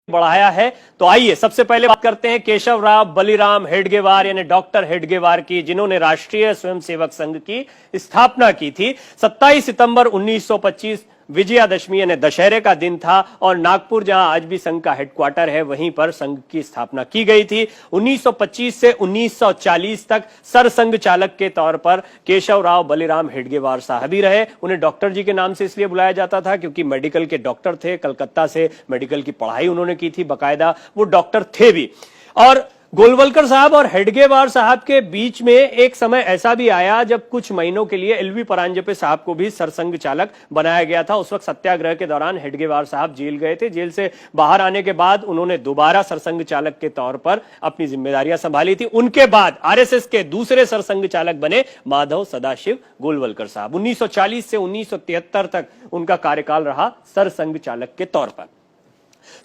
बढ़ाया है। तो आइए सबसे पहले बात करते हैं केशव राव बलिराम हेडगेवार यानी डॉक्टर हेडगेवार की, जिन्होंने राष्ट्रीय स्वयंसेवक संघ की स्थापना की थी। 27 सितंबर 1925 विजयादशमी यानी दशहरे का दिन था और नागपुर, जहां आज भी संघ का हेडक्वार्टर है, वहीं पर संघ की स्थापना की गई थी। 1925 से 1940 तक सरसंघ चालक के तौर पर केशव राव बलिराम हेडगेवार साहब ही रहे। उन्हें डॉक्टर जी के नाम से इसलिए बुलाया जाता था क्योंकि मेडिकल के डॉक्टर थे, कलकत्ता से मेडिकल की पढ़ाई उन्होंने की थी, बकायदा वो डॉक्टर थे भी। और गोलवलकर साहब और हेडगेवार साहब के बीच में एक समय ऐसा भी आया जब कुछ महीनों के लिए एलवी परांजपे साहब को भी सरसंघ चालक बनाया गया था। उस वक्त सत्याग्रह के दौरान हेडगेवार साहब जेल गए थे। जेल से बाहर आने के बाद उन्होंने दोबारा सरसंघ चालक के तौर पर अपनी जिम्मेदारियां संभाली थी। उनके बाद आरएसएस के दूसरे सरसंघ चालक बने माधव सदाशिव गोलवलकर साहब। 1940 से 1973 तक उनका कार्यकाल रहा सरसंघ चालक के तौर पर।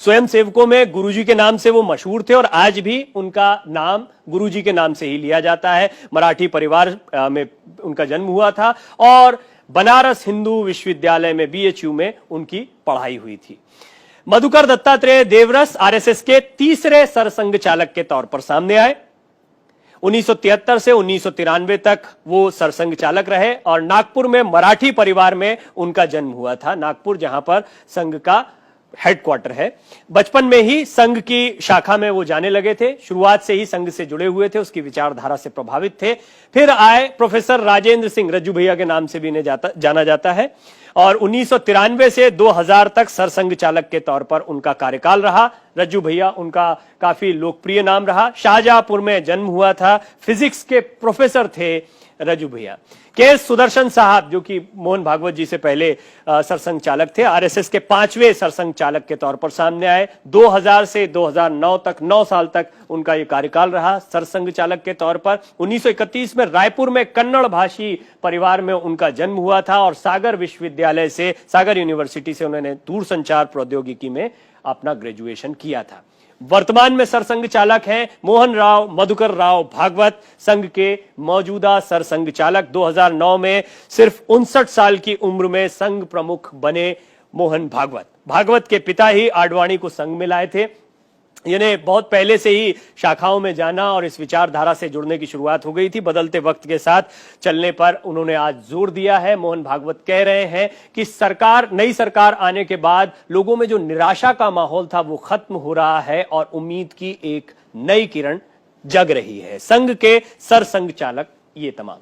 स्वयं सेवकों में गुरुजी के नाम से वो मशहूर थे और आज भी उनका नाम गुरुजी के नाम से ही लिया जाता है। मराठी परिवार में उनका जन्म हुआ था और बनारस हिंदू विश्वविद्यालय में बीएचयू में उनकी पढ़ाई हुई थी। मधुकर दत्तात्रेय देवरस आरएसएस के तीसरे सरसंघ चालक के तौर पर सामने आए। 1973 से 1993 तक वो सरसंघ चालक रहे और नागपुर में मराठी परिवार में उनका जन्म हुआ था। नागपुर जहां पर संघ का हेडक्वार्टर है। बचपन में ही संघ की शाखा में वो जाने लगे थे। शुरुआत से ही संघ से जुड़े हुए थे, उसकी विचारधारा से प्रभावित थे। फिर आए प्रोफेसर राजेंद्र सिंह, रज्जू भैया के नाम से भी इन्हें जाना जाता है। और 1993 से 2000 तक सरसंघ चालक के तौर पर उनका कार्यकाल रहा। रज्जू भैया उनका काफी लोकप्रिय नाम रहा। शाहजहांपुर में जन्म हुआ था। फिजिक्स के प्रोफेसर थे रज्जू भैया। के सुदर्शन साहब, जो कि मोहन भागवत जी से पहले सरसंघ चालक थे, आरएसएस के 5वें सरसंघ चालक के तौर पर सामने आए। 2000 से 2009 तक 9 साल तक उनका यह कार्यकाल रहा सरसंघ चालक के तौर पर। 1931 में रायपुर में कन्नड़ भाषी परिवार में उनका जन्म हुआ था और सागर विश्वविद्यालय से, सागर यूनिवर्सिटी से उन्होंने दूरसंचार प्रौद्योगिकी में अपना ग्रेजुएशन किया था। वर्तमान में सरसंघ चालक हैं मोहन राव मधुकर राव भागवत, संघ के मौजूदा सरसंघ चालक। 2009 में सिर्फ 59 साल की उम्र में संघ प्रमुख बने मोहन भागवत के पिता ही आडवाणी को संघ में लाए थे। यानी बहुत पहले से ही शाखाओं में जाना और इस विचारधारा से जुड़ने की शुरुआत हो गई थी। बदलते वक्त के साथ चलने पर उन्होंने आज जोर दिया है। मोहन भागवत कह रहे हैं कि नई सरकार आने के बाद लोगों में जो निराशा का माहौल था वो खत्म हो रहा है और उम्मीद की एक नई किरण जग रही है। संघ के सरसंघ चालक ये तमाम